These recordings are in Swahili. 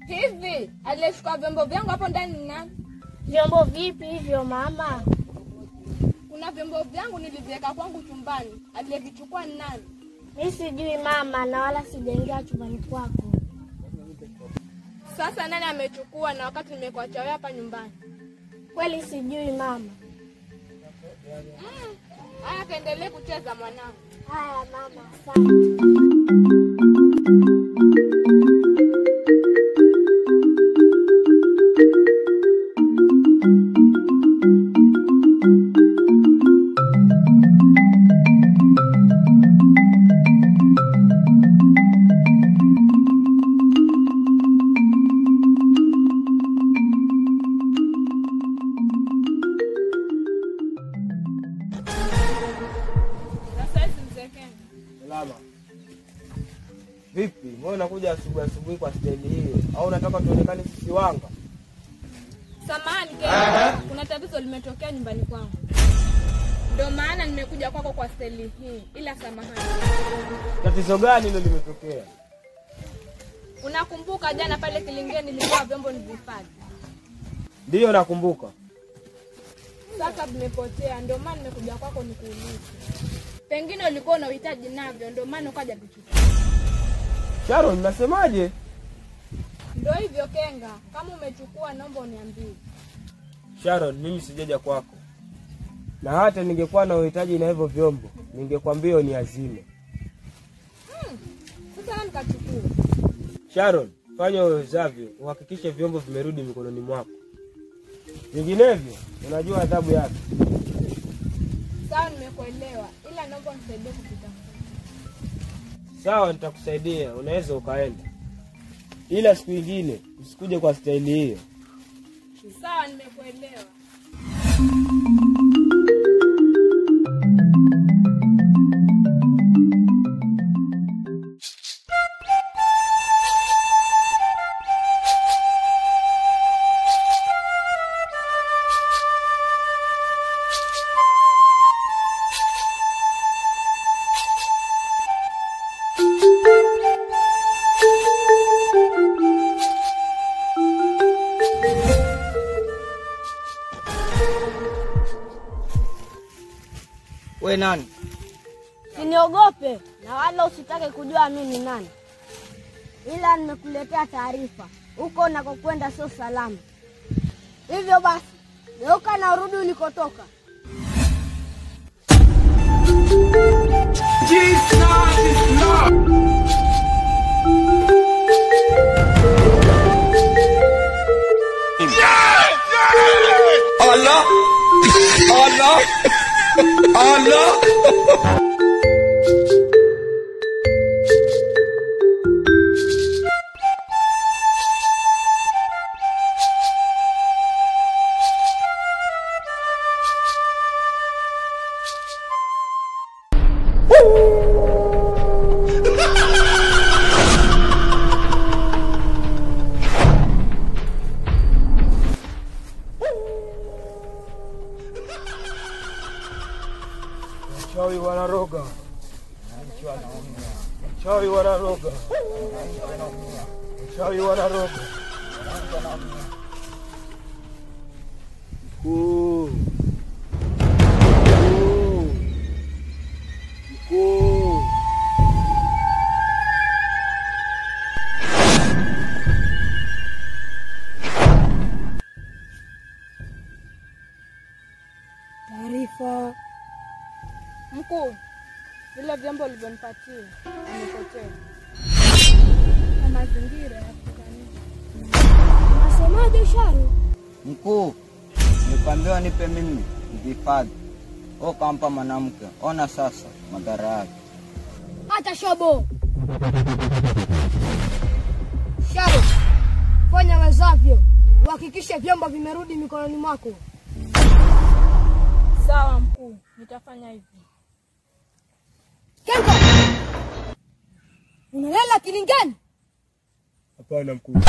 Hivi, aliyechukua vyombo vyangu hapo ndani ni nani? Vyombo vipi hivyo mama? Kuna vyombo vyangu niliviweka kwangu chumbani. Aliyevichukua ni nani? Mimi sijui mama, na wala sijaingia chumbani kwako. Sasa nani amechukua na wakati nimekuacha wewe hapa nyumbani? Kweli sijui mama. Haya, kaendelee kucheza mwanangu. Haya mama, asante. Salama. Vipi? Mbona unakuja asubuhi kwa staili hiyo? Au unataka tuonekane sisi wanga? Samahani Kenga, kuna tatizo limetokea nyumbani kwangu. Ndio maana nimekuja kwako kwa staili hii, ila samahani. Tatizo gani hilo limetokea? Unakumbuka jana pale Kilingeni nilikuwa vyombo nilihifadhi? Ndio nakumbuka. Sasa vimepotea, ndio maana nimekuja kwako nikuulize. Pengine ulikuwa unahitaji navyo, ndio maana ukaja kuchukua. Sharon, unasemaje? Ndio hivyo Kenga, kama umechukua naomba uniambie. Sharon, mimi sijaja kwako. Na hata ningekuwa na uhitaji na hivyo vyombo, ningekwambia uniazime. Sasa nikachukua. Sharon, fanya uwezavyo, uhakikishe vyombo vimerudi mikononi mwako. Vinginevyo, unajua adhabu yake. Sawa, nimekuelewa, ila naomba unisaidie kupita. Sawa, nitakusaidia, unaweza ukaenda. Ila siku nyingine usikuje kwa staili hiyo. Sawa, nimekuelewa. We nani? Usiniogope na wala usitake kujua mimi ni nani. Ila nimekuletea taarifa. Huko unakokwenda sio salama. Hivyo basi, geuka na urudi ulikotoka. Jesus is Lord. Allah, Allah, Allah. Chawi wanaroga. Chawi wanaroga. Chawi wanaroga. Taarifa. Mkuu, vile vyombo ulivyonipatia nimepotea. Na mazingira ya kukanisa. Unasemaje Sharu? Mkuu, nikwambiwa nipe mimi vifadhi. Kampa mwanamke. Ona sasa madhara yake. Hata shobo. Sharu, fanya wezavyo. Uhakikishe vyombo vimerudi mikononi mwako. Sawa mkuu, nitafanya hivyo. Kengo! Unalala kilingani? Hapana mkuu.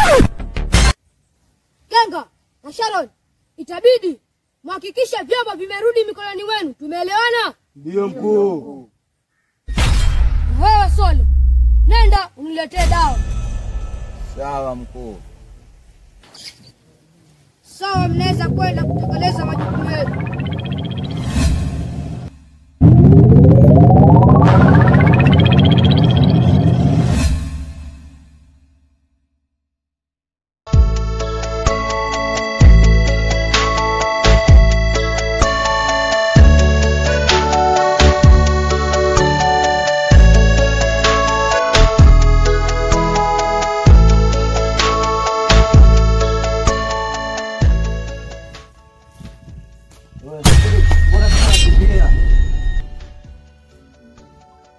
Kenga na Sharon, itabidi muhakikishe vyombo vimerudi mikononi mwenu. Tumeelewana? Ndio mkuu. Na wewe Sole, nenda uniletee dawa. Sawa mkuu. Sawa, mnaweza kwenda kutekeleza majukumu yenu.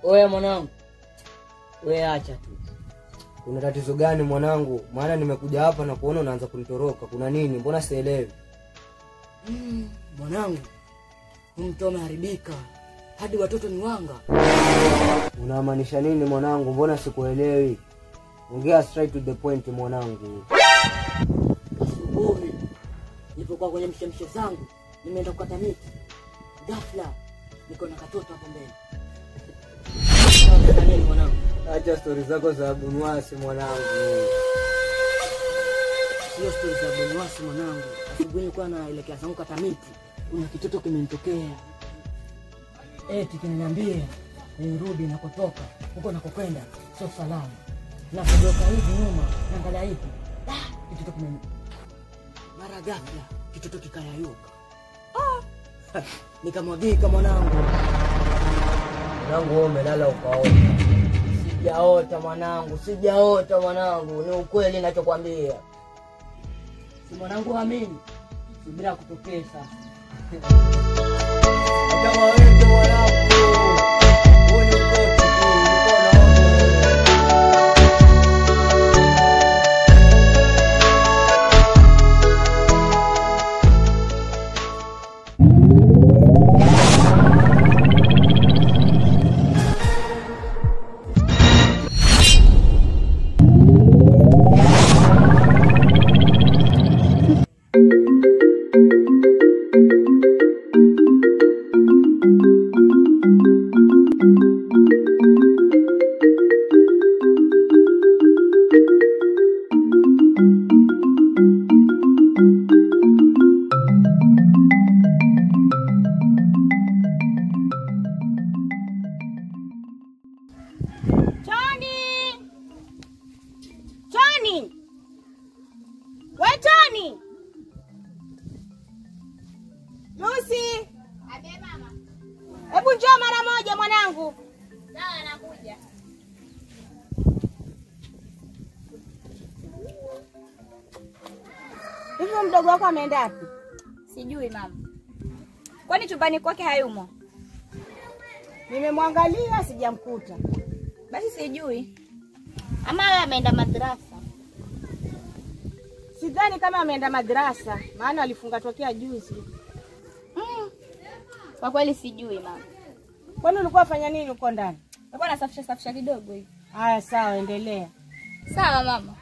Oya mwanangu. Wewe acha tu. Kuna tatizo gani mwanangu? Maana nimekuja hapa na kuona unaanza kunitoroka. Kuna nini? Mbona sielewi? Mwanangu, mtu ameharibika. Hadi watoto ni wanga. Unamaanisha nini mwanangu? Mbona sikuelewi? Ongea straight to the point mwanangu. Asubuhi nilipokuwa kwenye mshemshe zangu, nimeenda kukata miti. Ghafla niko na katoto hapo mbele. Nini mwanangu? Acha stories zako za bunwasi mwanangu. Sio stories za bunwasi mwanangu. Asubuhi nilikuwa naelekea zangu kata miti. Kuna kitoto kimenitokea. Eti kinaniambia nirudi nakotoka. Huko nakokwenda sio salama. Napotoka hivi nyuma, naangalia hivi. Kitoto mara ghafla kitoto kikayayuka. Nikamwagika mwanangu. Mwanangu wewe umelala ukaota. Sijaota mwanangu. Ni ukweli ninachokwambia. Si mwanangu amini. Subira kutokea sasa. Kama wewe mwanangu. Wewe ni mtoto tu. Lucy. Abe mama. Hebu njoo mara moja mwanangu. Sawa nakuja. Hivyo mdogo wako ameenda wapi? Sijui mama. Kwani chumbani kwake hayumo? Nimemwangalia sijamkuta. Basi sijui. Ama yeye ameenda madrasa. Sidhani kama ameenda madrasa, maana alifunga tokea juzi. Kwa kweli sijui mama. Kwani ulikuwa fanya nini uko ndani? Nilikuwa nasafisha kidogo hivi. Haya sawa, endelea. Sawa mama.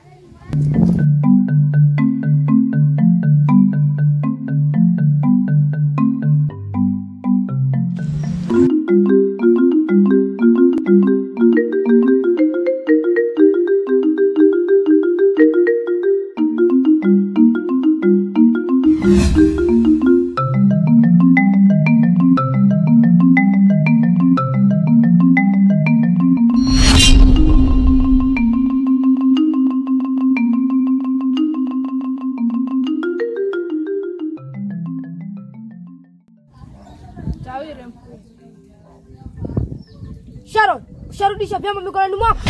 Sharon, usharudisha vyombo mikononi mwako?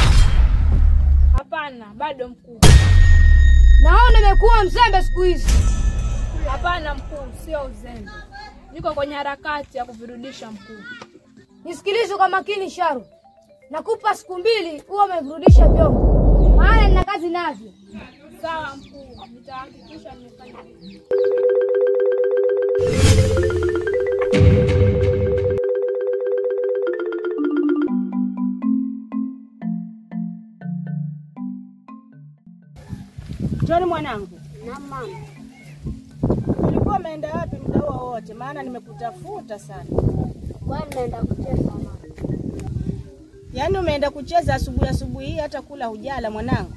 Hapana, bado mkuu. Naona umekuwa mzembe siku hizi. Hapana mkuu, sio uzembe. Niko kwenye harakati ya kuvirudisha mkuu. Nisikilize kwa makini Sharon. Nakupa siku 2 uwe umevirudisha vyombo. Maana nina kazi navyo. Sawa mkuu, nitahakikisha nimefanya hivyo. John mwanangu. Na mama. Ulikuwa umeenda wapi muda huo wote? Maana nimekutafuta sana. Wewe unaenda kucheza mama. Yaani umeenda kucheza asubuhi hii hata kula hujala mwanangu.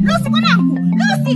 Lucy mwanangu, Lucy.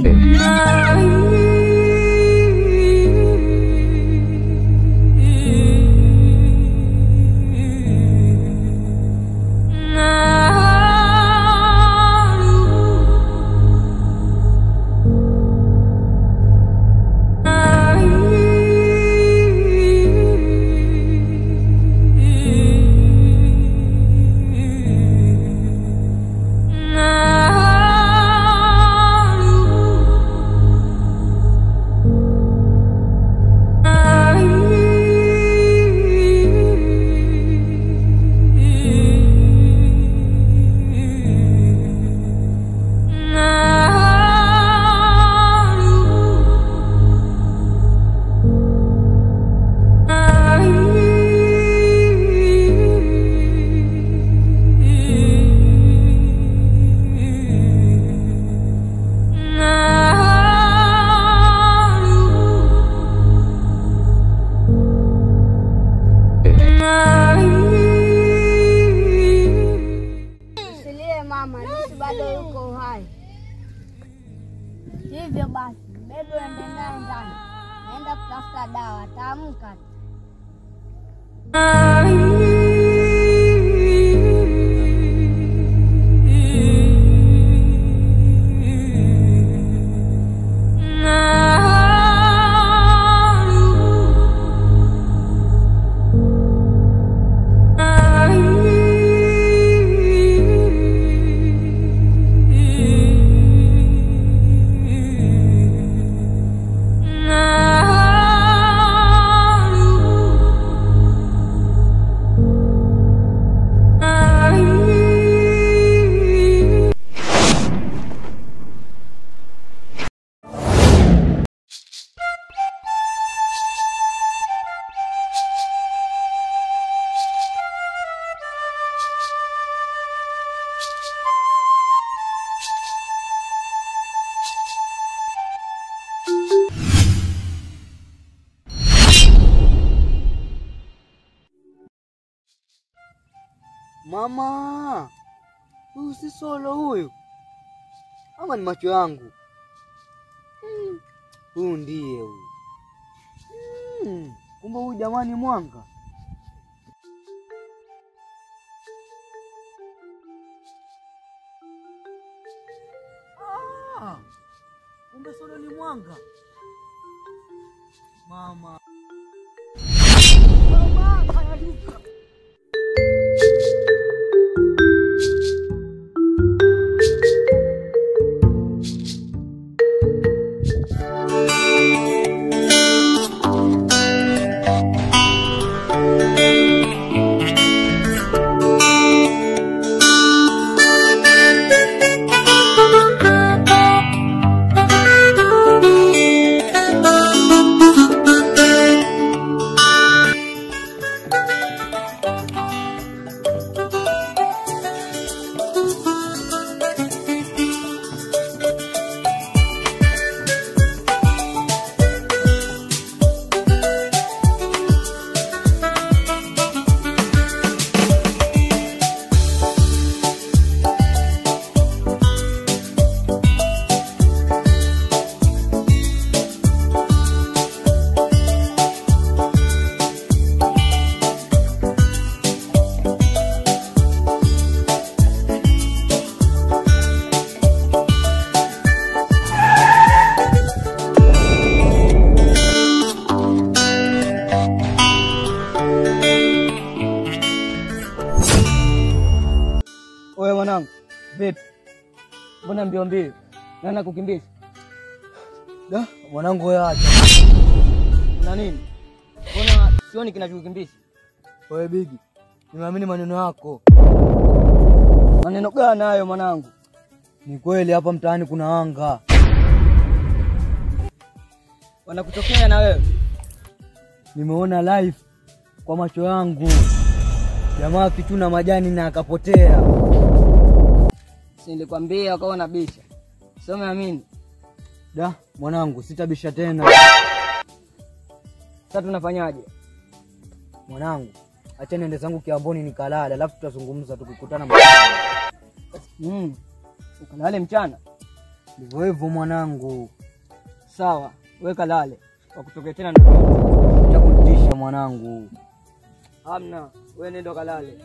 Bado yuko hai. Hivyo basi, bebe ende naye ndani. Naenda kutafuta dawa, taamka. Mama, huyu si Solo huyu? Ama ni macho yangu? Huyu ndiye huyu. Kumbe huyu jamani Mwanga. Kumbe Solo ni Mwanga. Mama. Mama, kanaduka. Vipi? Mbona mbio mbio? Nani kukimbiza? Da, mwanangu wewe acha. Una nini? Mbona sioni kinachokukimbiza? Wewe Bigi, nimeamini maneno yako. Maneno gani hayo mwanangu? Ni kweli hapa mtaani kuna anga. Wanakutokea na wewe? Nimeona live kwa macho yangu. Jamaa akituna majani na akapotea. Si nilikwambia ukaona bisha. Sio umeamini? Da, mwanangu sitabisha tena. Sasa tunafanyaje? Mwanangu, acha niende zangu Kiamboni nikalala, alafu tutazungumza tukikutana mchana. Ukalale mchana? Ndivyo hivyo mwanangu. Sawa, wewe kalale. Wakutokea tena ndio. Nitakutisha mwanangu. Hamna, wewe nenda kalale.